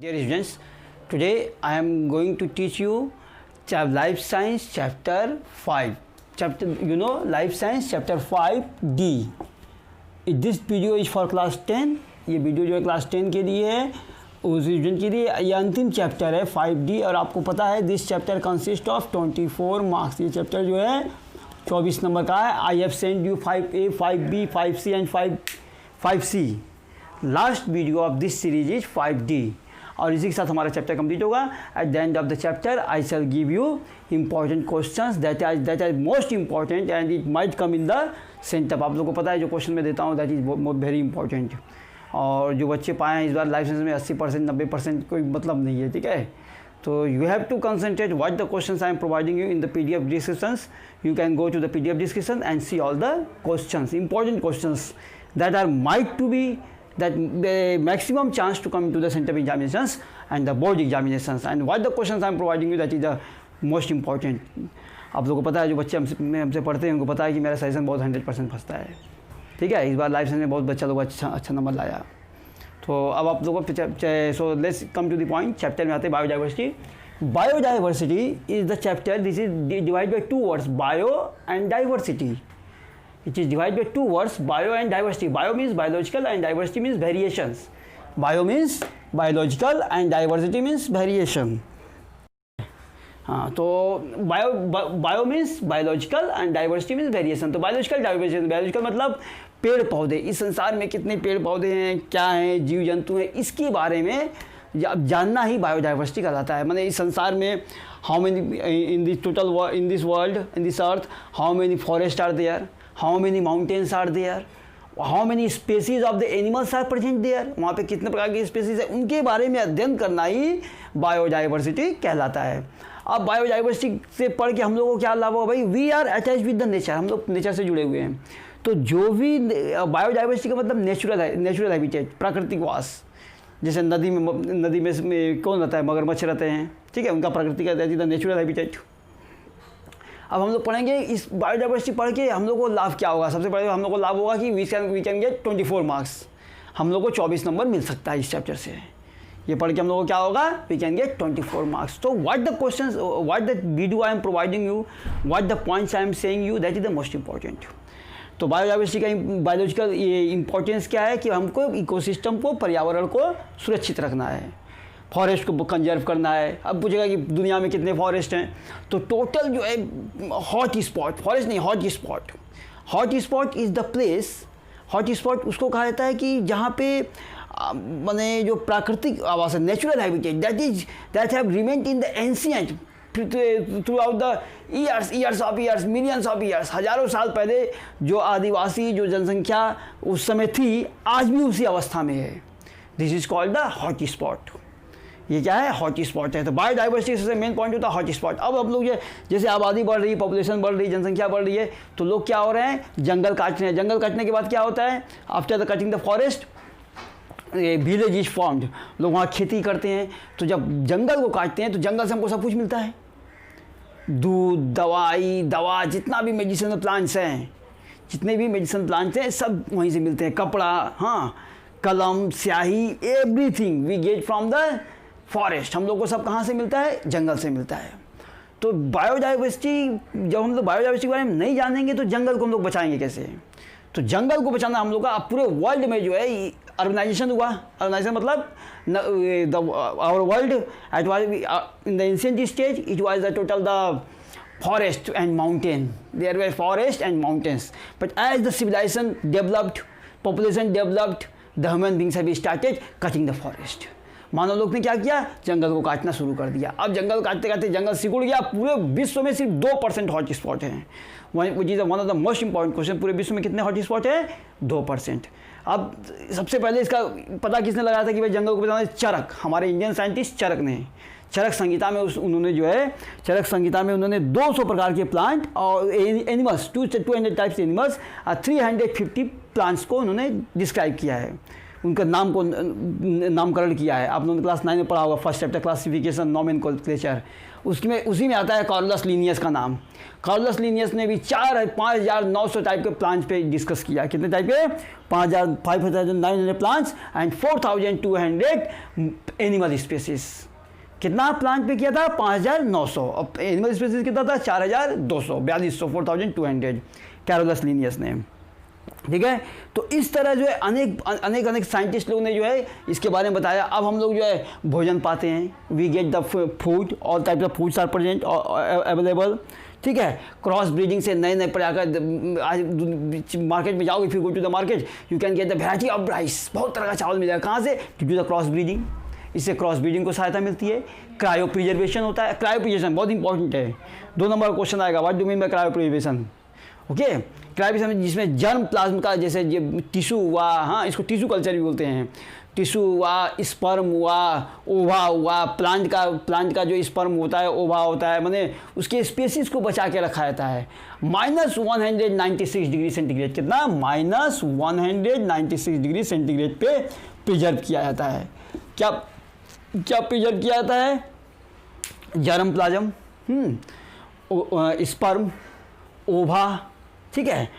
Dear students, today I am going to teach you Life Science Chapter 5. Life Science Chapter 5D. This video is for class 10. ये video जो है class 10 के लिए है, उस student के लिए ये अंतिम चैप्टर है 5D। और आपको पता है this chapter consist of 24 marks. ये चैप्टर जो है 24 नंबर का है। I have send you 5A, 5B, 5C and 5C। Last video of this series is 5D। और इसी के साथ हमारा चैप्टर कंप्लीट होगा। At the end of the chapter I shall give you important questions that are most important and it might come in the centre. आप लोगों को पता है जो क्वेश्चन मैं देता हूँ दैट इज वेरी इंपॉर्टेंट। और जो बच्चे पाए हैं इस बार लाइफ साइंस में 80%, 90% कोई मतलब नहीं है, ठीक है। तो you have to concentrate what the questions I am providing you in the PDF descriptions. You can go to the PDF description and see all the questions, important questions that are might to be that the maximum chance to come to the center of examinations and the board examinations, and what the questions I am providing you that is the most important. आप लोगों को पता है जो बच्चे हमसे पढ़ते हैं उनको पता है कि मेरा सजेशन बहुत 100% फंसता है, ठीक है। इस बार लाइफ साइंस में बहुत बच्चा लोग अच्छा नंबर लाया। तो अब आप लोगों को so let's come to the point. Chapter में आते हैं biodiversity. Biodiversity is the chapter, this is divide by 2 words, bio and diversity. It is divided by 2 words, bio and diversity. Bio means biological and diversity means variations. Bio means biological and diversity means variation. हाँ, तो bio means biological and diversity means variation. तो biological diversity, biological मतलब पेड़ पौधे। इस संसार में कितने पेड़ पौधे हैं, क्या हैं, जीव जंतु हैं, इसके बारे में जानना ही बायोडाइवर्सिटी कहलाता है। मतलब इस संसार में how many in this total in this world, in this earth, how many forest are there, how many mountains are there, how many species of the animals are present there, वहाँ पे कितने प्रकार की स्पेसीज है, उनके बारे में अध्ययन करना ही बायोडाइवर्सिटी कहलाता है। अब बायोडाइवर्सिटी से पढ़ के हम लोगों को क्या लाभ होगा भाई? We are attach with the nature, हम लोग नेचर से जुड़े हुए हैं। तो जो भी बायोडाइवर्सिटी का मतलब नेचुरल हैबिटेट, प्राकृतिक वास। जैसे नदी में कौन रहता है? मगरमच्छ रहते हैं, ठीक है, उनका प्रकृति का द नेचुरल हैबिटेट। अब हम लोग पढ़ेंगे इस बायोडाइवर्सिटी पढ़ के हम लोग को लाभ क्या होगा। सबसे पहले हम लोग को लाभ होगा कि वी कैन गेट 24 मार्क्स। हम लोग को 24 नंबर मिल सकता है इस चैप्टर से। ये पढ़ के हम लोग को क्या होगा? We can get 24 marks. तो what the questions, what the video I am providing you, what the points I am saying you, that is the most important. तो बायोडाइवर्सिटी का बायोलॉजिकल ये इंपॉर्टेंस क्या है कि हमको इकोसिस्टम को, पर्यावरण को सुरक्षित रखना है, फॉरेस्ट को कंजर्व करना है। अब पूछेगा कि दुनिया में कितने फॉरेस्ट हैं, तो टोटल जो है हॉट स्पॉट, फॉरेस्ट नहीं, hot spot. Hot spot is the place, hot spot उसको कहा जाता है कि जहाँ पे माने जो प्राकृतिक आवास है, natural habitat, that have remained in the ancient through out the years of years, millions of years. हज़ारों साल पहले जो आदिवासी जो जनसंख्या उस समय थी, आज भी उसी अवस्था में है। This is called the hot spot. ये क्या है? हॉट स्पॉट है। तो बायोडाइवर्सिटी सबसे मेन पॉइंट होता है हॉट स्पॉट। अब लोग जैसे आबादी बढ़ रही है, पॉपुलेशन बढ़ रही है, जनसंख्या बढ़ रही है, तो लोग क्या हो रहे हैं? जंगल काट रहे हैं। जंगल काटने के बाद क्या होता है? After the cutting the forest village is formed. लोग वहाँ खेती करते हैं। तो जब जंगल को काटते हैं तो जंगल से हमको सब कुछ मिलता है, दूध, दवा, जितना भी मेडिसिनल प्लांट्स हैं, जितने भी मेडिसिनल प्लांट्स हैं सब वहीं से मिलते हैं। कपड़ा, हाँ, कलम, स्याही, everything we get from the forest. हम लोग को सब कहाँ से मिलता है? जंगल से मिलता है। तो बायोडाइवर्सिटी, जब हम लोग बायोडाइवर्सिटी के बारे में नहीं जानेंगे तो जंगल को हम लोग बचाएंगे कैसे? तो जंगल को बचाना हम लोग का, पूरे वर्ल्ड में जो है अर्बनाइजेशन हुआ। अर्बनाइजेशन मतलब our world at was in the ancient stage it was the total the forest and mountain, there were forest and mountains, but as the civilisation developed, population developed, the human beings have started cutting the forest. मानव लोग ने क्या किया? जंगल को काटना शुरू कर दिया। अब जंगल काटते काटते जंगल सिकुड़ गया। पूरे विश्व में सिर्फ 2% हॉट स्पॉट हैं, which is one of the most important question. पूरे विश्व में कितने हॉट स्पॉट है? 2%। अब सबसे पहले इसका पता किसने लगाया था कि भाई जंगल को बचाना? चरक, हमारे इंडियन साइंटिस्ट चरक ने। चरक संहिता में उन्होंने जो है चरक संहिता में उन्होंने 200 प्रकार के प्लांट और एनिमल्स, 200 टाइप्स एनिमल्स और 350 प्लांट्स को उन्होंने डिस्क्राइब किया है, उनका नाम को नामकरण किया है। आप लोगों ने क्लास 9 में पढ़ा होगा, फर्स्ट चैप्टर क्लासिफिकेशन, नोमेनक्लेचर। उसमें उसी में आता है कार्लोस लिनियस का नाम। कार्लोस लिनियस ने भी 5,900 टाइप के प्लांट्स पे डिस्कस किया। कितने टाइप के? 5,900 प्लांट्स एंड 4,200 एनिमल स्पेसीज। कितना प्लांट पे किया था? 5,900। और एनिमल स्पेसीज कितना था? 4,200, 4200, 4,200 कार्लोस लिनियस ने। ठीक है, तो इस तरह जो है अनेक साइंटिस्ट लोगों ने जो है इसके बारे में बताया। अब हम लोग जो है भोजन पाते हैं, we get the food, all types of foods are present available. ठीक है, क्रॉस ब्रीडिंग से नए प्रकार का, आज मार्केट में जाओगे, if you go to the rice, you can get the variety of rice, बहुत तरह का चावल मिलेगा। कहाँ से? To do the cross breeding. इससे क्रॉस ब्रीडिंग को सहायता मिलती है। क्रायो प्रिजर्वेशन होता है। क्रायो प्रिजर्वेशन बहुत इंपॉर्टेंट है, 2 नंबर का क्वेश्चन आएगा, what do mean by cryo preservation. Okay, cryopreservation जिसमें जर्म प्लाज्म का, जैसे ये टिश्यू हुआ, हाँ इसको टिश्यू कल्चर भी बोलते हैं। टिश्यू हुआ, स्पर्म हुआ, ओवा हुआ, प्लांट का जो स्पर्म होता है, ओवा होता है, माने उसके स्पेसीज को बचा के रखा जाता है। -196 डिग्री सेंटीग्रेड, कितना? -196 डिग्री सेंटीग्रेड पे प्रिजर्व किया जाता है। क्या प्रिजर्व किया जाता है? जर्म प्लाज्म, स्पर्म, ओवा, ठीक है,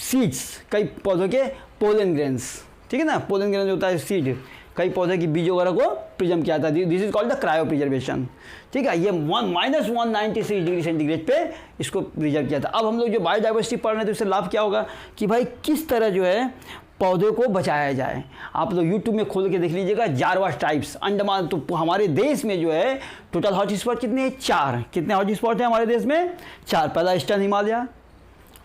सीड्स, कई पौधों के पोलन ग्रेन्स, ठीक है ना, पोलन ग्रेन होता है सीड, कई पौधे की बीज वगैरह को प्रिजर्व किया जाता है। This is called the cryo preservation. ठीक है, ये -196 डिग्री सेंटीग्रेड पे इसको प्रिजर्व किया था। अब हम लोग जो बायोडाइवर्सिटी पढ़ रहे हैं तो इससे लाभ क्या होगा कि भाई किस तरह जो है पौधों को बचाया जाए। आप लोग यूट्यूब में खोल के देख लीजिएगा, जारवा टाइप्स अंडमान। तो हमारे देश में जो है टोटल हॉट स्पॉट कितने हैं? 4। कितने हॉट स्पॉट हैं हमारे देश में? 4। पहला ईस्टर्न हिमालय,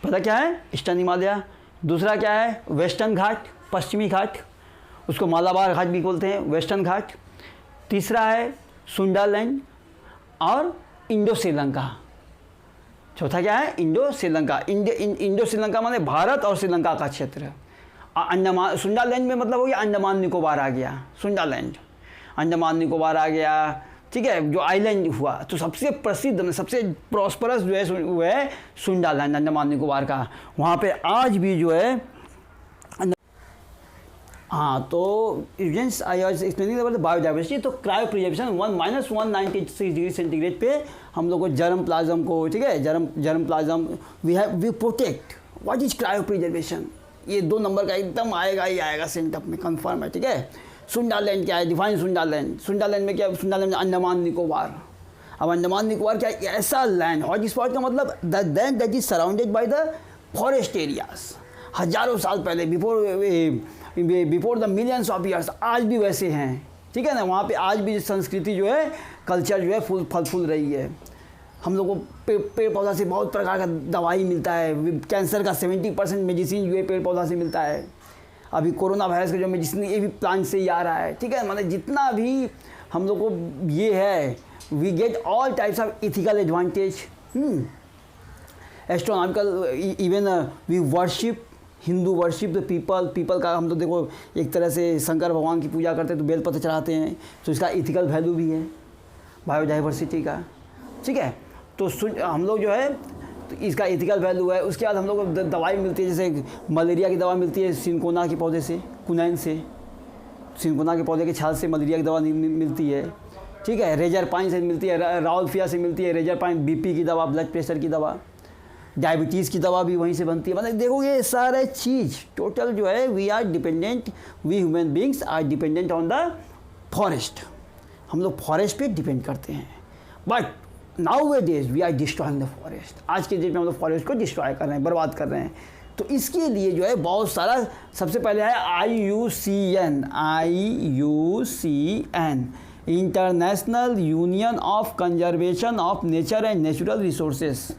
पता क्या है? ईस्टर्न हिमालय। दूसरा क्या है? वेस्टर्न घाट, पश्चिमी घाट, उसको मालाबार घाट भी बोलते हैं, वेस्टर्न घाट। तीसरा है सुंडालैंड और इंडो श्रीलंका। चौथा क्या है? इंडो श्रीलंका। इंडो श्रीलंका माने भारत और श्रीलंका का क्षेत्र। अंडमान, सुंडालैंड में मतलब हो गया अंडमान निकोबार आ गया, सुंडालैंड, अंडमान निकोबार आ गया। ठीक है, जो आइलैंड हुआ, तो सबसे प्रसिद्ध, सबसे प्रॉस्परस जो है वो है सुंडालैंड, अंडमान निकोबार का। वहाँ पे आज भी जो है, हाँ, तो events I was explaining about the biodiversity. तो क्रायो प्रिजर्वेशन -196 डिग्री सेंटीग्रेड पे हम लोग को जर्म प्लाज्म को, ठीक है, germ plasm we protect. What is cryo preservation? ये 2 नंबर का एकदम आएगा ही आएगा सेंटअप में, कंफर्म है। ठीक है, सुंडालैंड क्या है? Define Sundaland. सुंडालैंड में क्या? सुंडालैंड में अंडमान निकोबार। अब अंडमान निकोबार क्या है? ऐसा लैंड, हॉट स्पॉट का मतलब the land that is surrounded by the forest areas. हजारों साल पहले, before the millions of years, आज भी वैसे हैं। ठीक है ना, वहाँ पे आज भी संस्कृति जो है, कल्चर जो है फल फूल रही है। हम लोग को पेड़ पौधा से बहुत प्रकार का दवाई मिलता है। कैंसर का 70% मेडिसिन जो है पेड़ पौधा से मिलता है। अभी कोरोना वायरस का जो मेडिसिन, ये भी प्लांट से ही आ रहा है। ठीक है, मतलब जितना भी हम लोग को ये है, we get all types of ethical advantage, astronomical, even we worship, Hindu worship the people का। हम तो देखो एक तरह से शंकर भगवान की पूजा करते हैं तो बेलपत्र चढ़ाते हैं, तो इसका इथिकल वैल्यू भी है बायोडाइवर्सिटी का। ठीक है, तो हम लोग जो है तो इसका इथिकल वैल्यू है। उसके बाद हम लोग को दवाई मिलती है, जैसे मलेरिया की दवा मिलती है सिनकोना के पौधे से, कुनैन से, सिनकोना के पौधे के छाल से मलेरिया की दवा मिलती है। ठीक है, रेजर पाइन से मिलती है, राउल्फिया से मिलती है रेजर पाइन, बीपी की दवा, ब्लड प्रेशर की दवा, डायबिटीज़ की दवा भी वहीं से बनती है। मतलब देखो ये सारे चीज़ टोटल जो है, we are dependent, we human beings are dependent on the forest. हम लोग फॉरेस्ट पे डिपेंड करते हैं, but nowadays we are destroying the forest. आज के डेट में हम लोग फॉरेस्ट को डिस्ट्रॉय कर रहे हैं, बर्बाद कर रहे हैं। तो इसके लिए जो है बहुत सारा, सबसे पहले है IUCN, international union of conservation of nature and natural resources.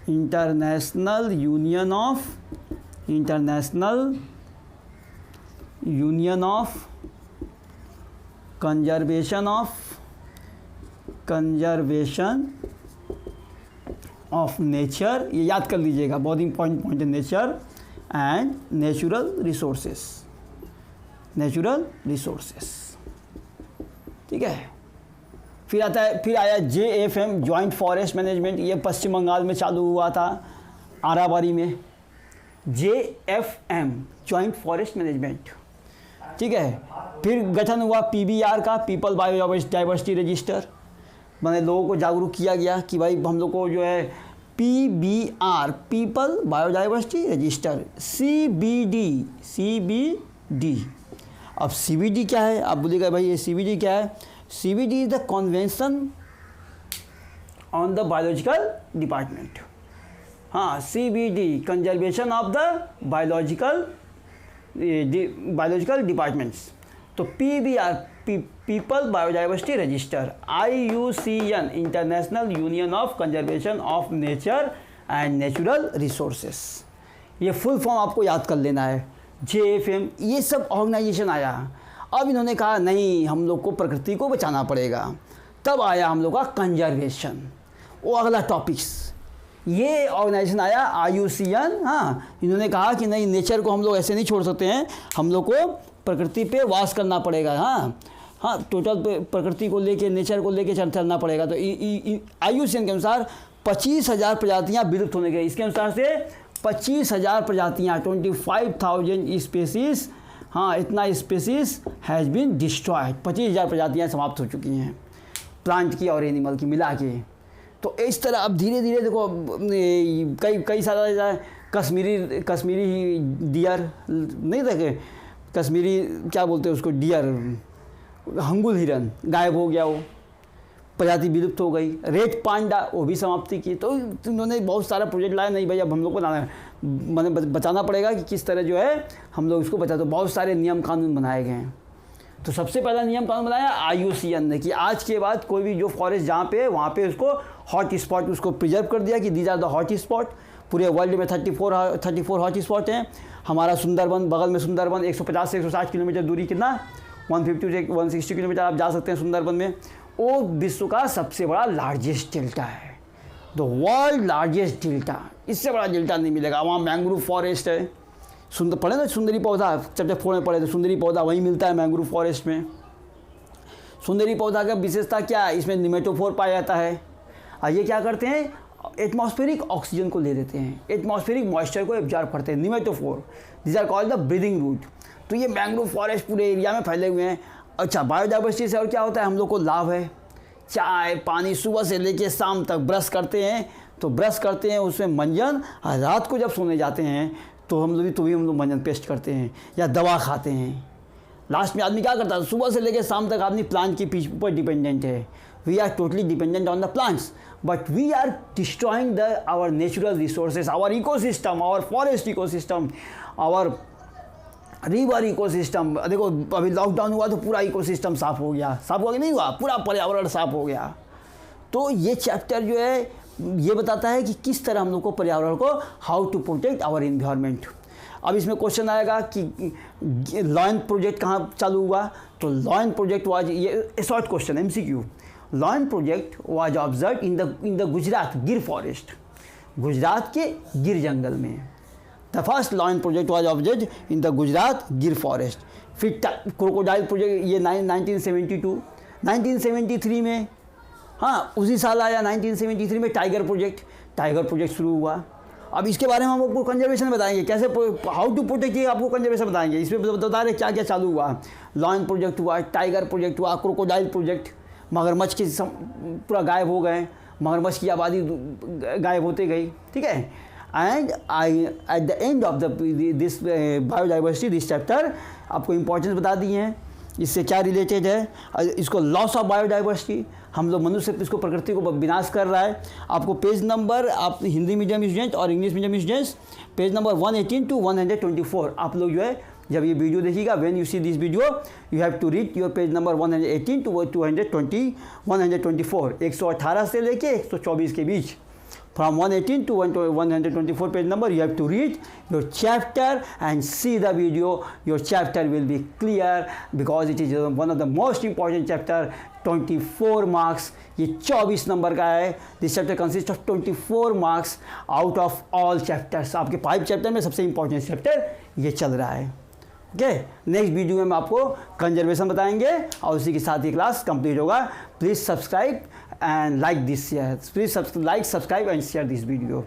International union of conservation of nature, ये याद कर लीजिएगा, बहुत इंपॉर्टेंट पॉइंट है, नेचर एंड नेचुरल रिसोर्सेस। ठीक है, फिर आया JFM, जॉइंट फॉरेस्ट मैनेजमेंट। ये पश्चिम बंगाल में चालू हुआ था, आराबारी में। JFM, joint forest management. ठीक है, फिर गठन हुआ PBR का, पीपल बायोडाइवर्सिटी रजिस्टर। मैंने लोगों को जागरूक किया गया कि भाई हम लोग को जो है PBR people biodiversity register, CBD। अब CBD क्या है? आप बोलिएगा भाई ये CBD क्या है? CBD is the convention on the biological department. हाँ, CBD conservation of the biological departments. तो PBR people biodiversity register, IUCN international union of conservation of nature and natural resources. ये फुल फॉर्म आपको याद कर लेना है। JFM ये सब ऑर्गेनाइजेशन आया। अब इन्होंने कहा नहीं, हम लोग को प्रकृति को बचाना पड़ेगा। तब आया हम लोग का कंजर्वेशन, वो अगला टॉपिक्स। ये ऑर्गेनाइजेशन आया IUCN। हाँ, इन्होंने कहा कि नहीं, नेचर को हम लोग ऐसे नहीं छोड़ सकते हैं, हम लोग को प्रकृति पे वास करना पड़ेगा। हाँ, टोटल प्रकृति को लेके, नेचर को लेके चलना पड़ेगा। तो IUCN के अनुसार 25,000 प्रजातियाँ विलुप्त होने गई। इसके अनुसार से 25,000 प्रजातियाँ, 25,000 स्पेसीज, हाँ इतना स्पेसीज हैज़ बीन डिस्ट्रॉयड। 25,000 प्रजातियाँ समाप्त हो चुकी हैं, प्लांट की और एनिमल की मिला के। तो इस तरह अब धीरे धीरे देखो कई सारा कश्मीरी डियर नहीं देखे, कश्मीरी क्या बोलते हैं उसको, डियर, हंगुल हिरन गायब हो गया, वो प्रजाति विलुप्त हो गई। रेड पांडा वो भी समाप्ति की। तो उन्होंने बहुत सारा प्रोजेक्ट लाया। नहीं भाई, अब हम लोग को मैंने बचाना पड़ेगा कि किस तरह जो है हम लोग इसको बचा। तो बहुत सारे नियम कानून बनाए गए हैं। तो सबसे पहला नियम कानून बनाया IUCN ने कि आज के बाद कोई भी जो फॉरेस्ट जहाँ पे है वहाँ पे उसको हॉट स्पॉट उसको प्रिजर्व कर दिया कि these are the hot spot. पूरे वर्ल्ड में 34 हॉट स्पॉट हैं। हमारा सुंदरबन, बगल में सुंदरबन 150 से 160 किलोमीटर दूरी, कितना 150 से 160 किलोमीटर आप जा सकते हैं सुंदरबन में। वो विश्व का सबसे बड़ा लार्जेस्ट डेल्टा है, द वर्ल्ड लार्जेस्ट डेल्टा। इससे बड़ा डेल्टा नहीं मिलेगा। वहाँ मैंग्रोव फॉरेस्ट है, पढ़े ना सुंदरी पौधा, चैप्टर 4 में पढ़े तो सुंदरी पौधा वहीं मिलता है मैंग्रोव फॉरेस्ट में। सुंदरी पौधा का विशेषता क्या है? इसमें निमेटोफोर पाया जाता है। और ये क्या करते हैं? एटमॉस्फेरिक ऑक्सीजन को ले लेते हैं, एटमॉस्फेरिक मॉइस्चर को एब्जॉर्ब करते हैं। Pneumatophore, this are called the breathing root. तो ये मैंग्रोव फॉरेस्ट पूरे एरिया में फैले हुए हैं। अच्छा, बायोडाइवर्सिटी से और क्या होता है? हम लोग को लाभ है। चाय पानी सुबह से लेके शाम तक ब्रश करते हैं, तो ब्रश करते हैं उसमें मंजन, और रात को जब सोने जाते हैं तो हम लोग मंजन पेस्ट करते हैं या दवा खाते हैं। लास्ट में आदमी क्या करता है? सुबह से लेकर शाम तक आदमी प्लांट के पीछे ऊपर डिपेंडेंट है। We are totally dependent on the plants, but we are destroying our natural resources, our ecosystem, our forest ecosystem, our river ecosystem. देखो अभी लॉकडाउन हुआ तो पूरा इकोसिस्टम साफ हो गया, साफ हुआ कि नहीं हुआ? पूरा पर्यावरण साफ हो गया। तो ये चैप्टर जो है ये बताता है कि किस तरह हम लोग को पर्यावरण को, how to protect our environment. अब इसमें क्वेश्चन आएगा कि लॉयन प्रोजेक्ट कहाँ चालू हुआ? तो लॉयन प्रोजेक्ट वाज, ये short question MCQ, lion project was observe in the Gujarat गिर फॉरेस्ट, गुजरात के गिर जंगल में। The first lion project was observe in the Gujarat गिर फॉरेस्ट। फिर क्रोकोडाइल प्रोजेक्ट, ये 1972, 1973 में, हाँ उसी साल आया 1973 में टाइगर प्रोजेक्ट शुरू हुआ। अब इसके बारे में हम आपको कंजर्वेशन बताएंगे, कैसे हाउ टू प्रोटेक्ट, ये आपको कंजर्वेशन बताएंगे। इसमें बता रहे क्या क्या चालू हुआ। लॉयन प्रोजेक्ट हुआ, टाइगर प्रोजेक्ट हुआ, क्रोकोडाइल प्रोजेक्ट, मगरमच्छ के पूरा गायब हो गए, मगरमच्छ की आबादी गायब होते गई, ठीक है। And eight the end of this biodiversity this chapter आपको इंपॉर्टेंस बता दी हैं, इससे क्या रिलेटेड है। इसको लॉस ऑफ बायोडाइवर्सिटी, हम लोग मनुष्य इसको प्रकृति को विनाश कर रहा है। आपको पेज नंबर, आप हिंदी मीडियम स्टूडेंट और English medium students, page number 118 to 124 आप लोग जो है जब ये वीडियो देखिएगा, when you see this video you have to read your page number 118 to 124, 118 से लेके 124 के बीच। From 118 to 124 page number, you have to read your chapter and see the video. Your chapter will be clear because it is one of the most important chapter. 24 marks. ये 24 नंबर का है। This chapter consists of 24 marks out of all chapters. आपके 5 chapter में सबसे important chapter ये चल रहा है। ओके, नेक्स्ट वीडियो में हम आपको कंजर्वेशन बताएंगे और उसी के साथ ये क्लास कंप्लीट होगा। Please subscribe and like this, yeah, please like, subscribe and share this video.